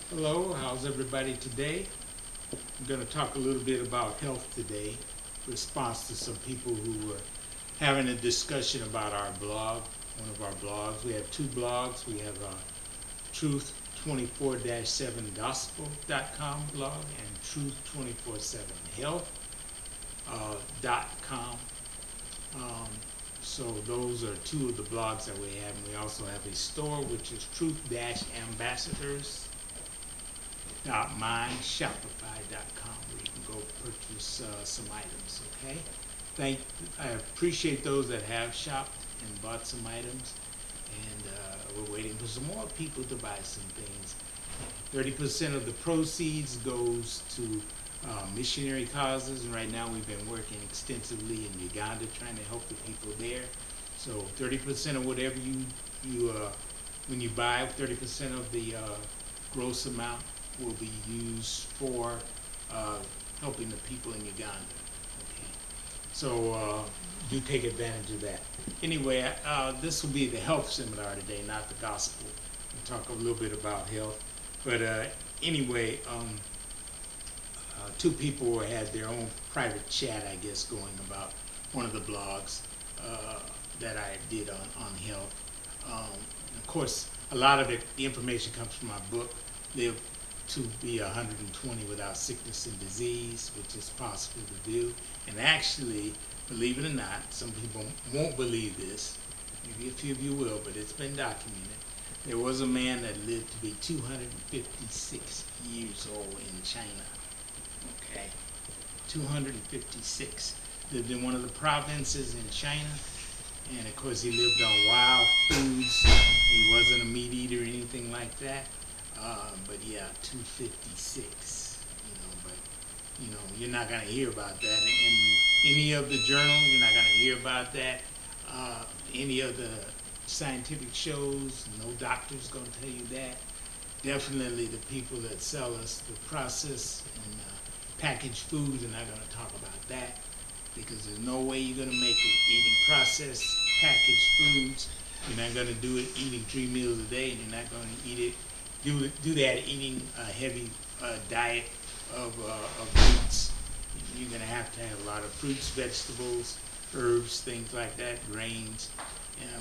Hello, how's everybody today? I'm going to talk a little bit about health today, in response to some people who were having a discussion about our blog, one of our blogs. We have two blogs. We have Truth24-7gospel.com blog and Truth247health.com. Um, so those are two of the blogs that we have. And we also have a store, which is truth-ambassadors.myshopify.com, where you can go purchase some items. Okay, I appreciate those that have shopped and bought some items, and we're waiting for some more people to buy some things. 30% of the proceeds goes to missionary causes, and right now we've been working extensively in Uganda trying to help the people there. So 30% of whatever when you buy, 30% of the gross amount will be used for helping the people in Uganda. Okay, so do take advantage of that. Anyway, this will be the health seminar today, not the gospel. We'll talk a little bit about health, but anyway, two people had their own private chat, I guess, going about one of the blogs that I did on health. Of course, a lot of the information comes from my book, Live to be 120 without sickness and disease, which is possible to do. And actually, believe it or not, some people won't believe this, maybe a few of you will, but it's been documented. There was a man that lived to be 256 years old in China. Okay, 256. Lived in one of the provinces in China, and of course he lived on wild foods. He wasn't a meat eater or anything like that. But yeah, 256. But you're not gonna hear about that in any of the journals. You're not gonna hear about that. Any of the scientific shows. No doctor's gonna tell you that. Definitely the people that sell us the processed and packaged foods are not going to talk about that, because there's no way you're going to make it eating processed packaged foods. You're not going to do it eating 3 meals a day, and you're not going to do that eating a heavy diet of meats. You're going to have a lot of fruits, vegetables, herbs, things like that, grains.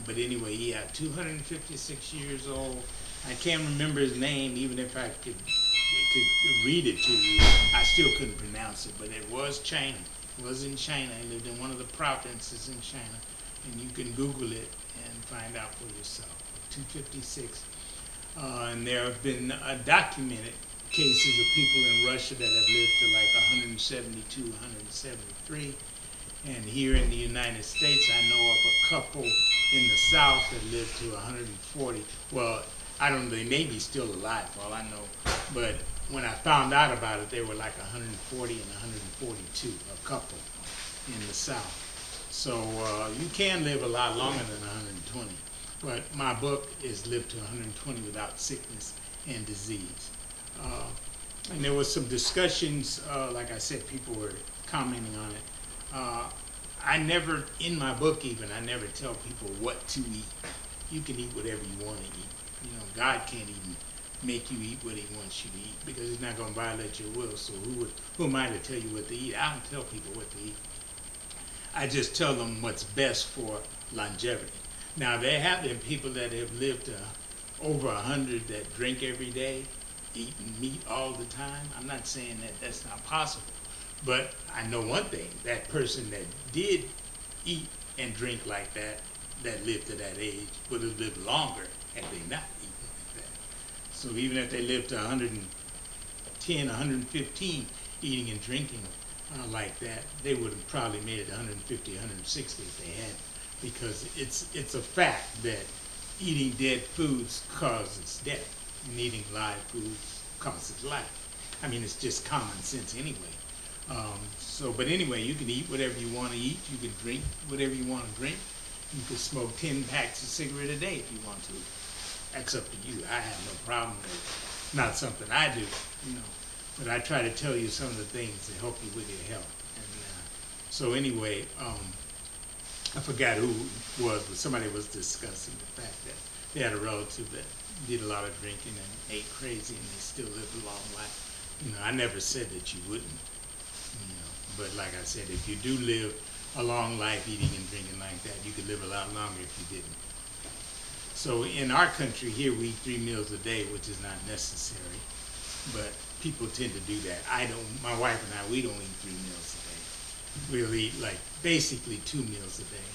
But anyway, yeah, 256 years old. I can't remember his name, even if I could read it to you. I still couldn't pronounce it, but it was China. It was in China. He lived in one of the provinces in China, and you can Google it and find out for yourself. 256. And there have been documented cases of people in Russia that have lived to like 172, 173. And here in the United States, I know of a couple in the South that lived to 140. Well, I don't know, they may be still alive, for all I know. But when I found out about it, they were like 140 and 142, a couple in the South. So you can live a lot longer than 120. But my book is Live to 120 Without Sickness and Disease. And there was some discussions, like I said, people were commenting on it. I never, in my book even, I never tell people what to eat. You can eat whatever you want to eat. God can't even make you eat what he wants you to eat, because he's not going to violate your will. So who am I to tell you what to eat? I don't tell people what to eat. I just tell them what's best for longevity. Now, there have been people that have lived over 100 that drink every day, eating meat all the time. I'm not saying that that's not possible. But I know one thing, that person that did eat and drink like that lived to that age, would have lived longer had they not eaten like that. So even if they lived to 110, 115 eating and drinking like that, they would have probably made it 150, 160 if they had, because it's a fact that eating dead foods causes death, and eating live foods causes life. I mean, it's just common sense anyway. But anyway, you can eat whatever you want to eat. You can drink whatever you want to drink. You can smoke 10 packs of cigarette a day if you want to. That's up to you. I have no problem with it. Not something I do, But I try to tell you some of the things to help you with your health. And so anyway, I forgot who it was, but somebody was discussing the fact that they had a relative that did a lot of drinking and ate crazy, and they still lived a long life. I never said that you wouldn't. But like I said, if you do live a long life eating and drinking like that, you could live a lot longer if you didn't. So in our country here, we eat 3 meals a day, which is not necessary, but people tend to do that. My wife and I, we don't eat 3 meals a day. We'll eat like basically 2 meals a day.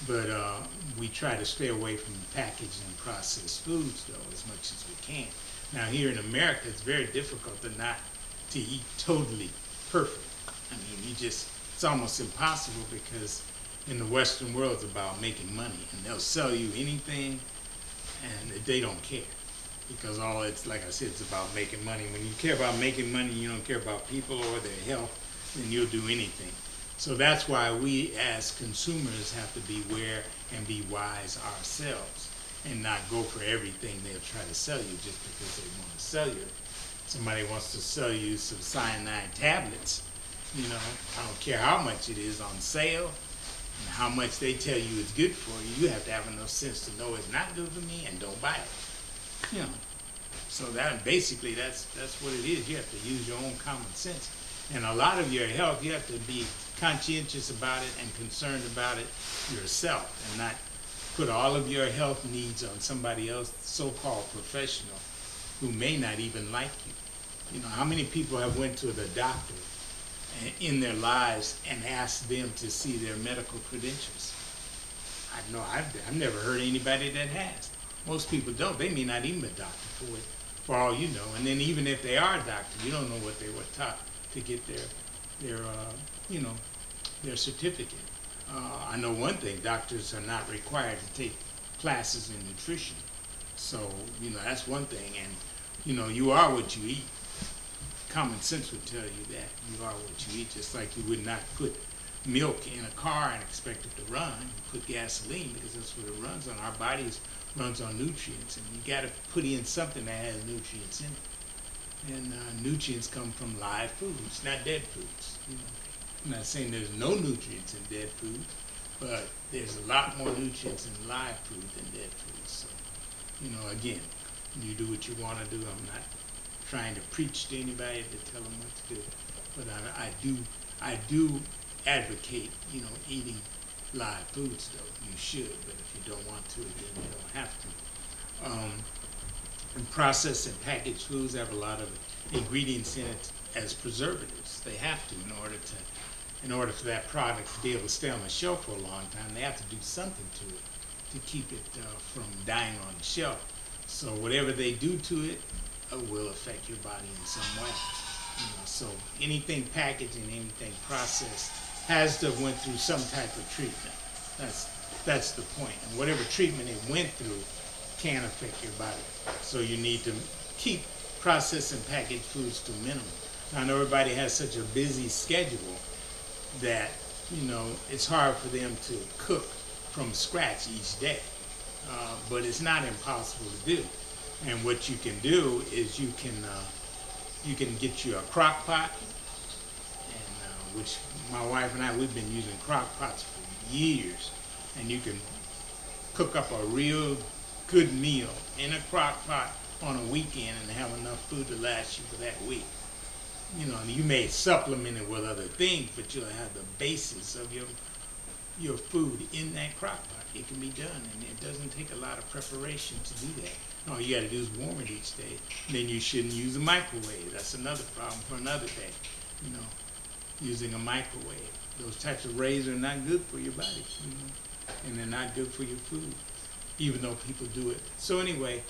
But we try to stay away from packaged and processed foods, though, as much as we can. Now, here in America, it's very difficult to eat totally perfect. I mean, it's almost impossible, because in the Western world, it's about making money, and they'll sell you anything, and they don't care, because it's like I said, it's about making money. When you care about making money, you don't care about people or their health, then you'll do anything. So that's why we as consumers have to beware and be wise ourselves, and not go for everything they'll try to sell you just because they want to sell you. Somebody wants to sell you some cyanide tablets, I don't care how much it is on sale and how much they tell you it's good for you. You have to have enough sense to know it's not good for me and don't buy it. So basically that's what it is. You have to use your own common sense. And a lot of your health, you have to be conscientious about it and concerned about it yourself, and not put all of your health needs on somebody else, so-called professional, who may not even like you. How many people have went to the doctor in their lives and asked them to see their medical credentials? I've never heard anybody that has. Most people don't. They may not even be a doctor for all you know. And then even if they are a doctor, you don't know what they were taught to get their certificate. I know one thing: doctors are not required to take classes in nutrition. So that's one thing. And you are what you eat. Common sense would tell you that you are what you eat. Just like you would not put milk in a car and expect it to run. You put gasoline, because that's what it runs on. Our bodies runs on nutrients, and you got to put in something that has nutrients in it. And nutrients come from live foods, not dead foods. I'm not saying there's no nutrients in dead food, but there's a lot more nutrients in live food than dead food. So, again, you do what you want to do. I'm not trying to preach to anybody to tell them what to do, but I do advocate, eating live foods, though. You should, but if you don't want to, then you don't have to. And processed and packaged foods have a lot of ingredients in it as preservatives. They have to, in order for that product to be able to stay on the shelf for a long time. They have to do something to it to keep it from dying on the shelf. So whatever they do to it will affect your body in some way. So anything packaged and anything processed has to have went through some type of treatment. That's the point. And whatever treatment it went through can affect your body. So you need to keep processed and packaged foods to a minimum. Now, I know everybody has such a busy schedule that, it's hard for them to cook from scratch each day. But it's not impossible to do. And what you can do is you can get you a crock pot, and which my wife and I, we've been using crock pots for years. And you can cook up a real good meal in a crock pot on a weekend and have enough food to last you for that week. You may supplement it with other things, but you'll have the basis of your food in that crock pot. It can be done, and it doesn't take a lot of preparation to do that. All you got to do is warm it each day. Then you shouldn't use a microwave. That's another problem for another day. Using a microwave. Those types of rays are not good for your body, and they're not good for your food, even though people do it. So anyway,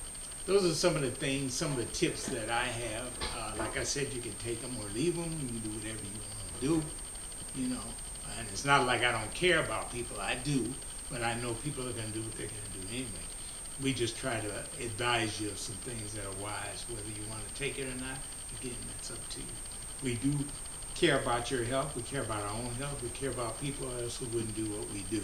those are some of the things, some of the tips that I have. Like I said, you can take them or leave them. You can do whatever you want to do, And it's not like I don't care about people. I do, but I know people are going to do what they're going to do anyway. We just try to advise you of some things that are wise, whether you want to take it or not. Again, that's up to you. We do care about your health. We care about our own health. We care about people, else we wouldn't do what we do.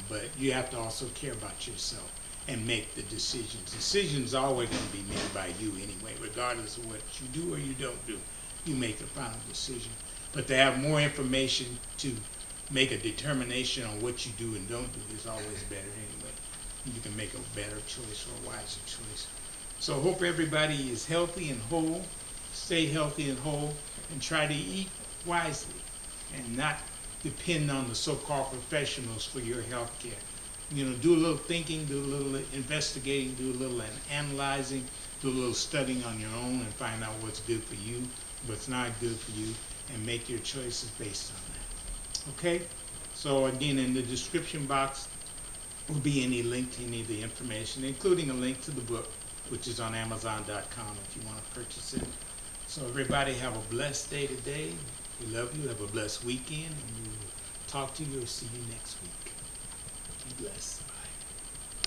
But you have to also care about yourself and make the decisions. Decisions are always going to be made by you anyway, regardless of what you do or you don't do. You make the final decision. But to have more information to make a determination on what you do and don't do is always better anyway. you can make a better choice or a wiser choice. So I hope everybody is healthy and whole. Stay healthy and whole, and try to eat wisely and not depend on the so-called professionals for your health care. You know, do a little thinking, do a little investigating, do a little analyzing, do a little studying on your own and find out what's good for you, what's not good for you, and make your choices based on that. Okay? So again, in the description box will be any link to any of the information, including a link to the book, which is on Amazon.com if you want to purchase it. So everybody have a blessed day today. We love you. Have a blessed weekend, and we will talk to you or see you next week. Be blessed.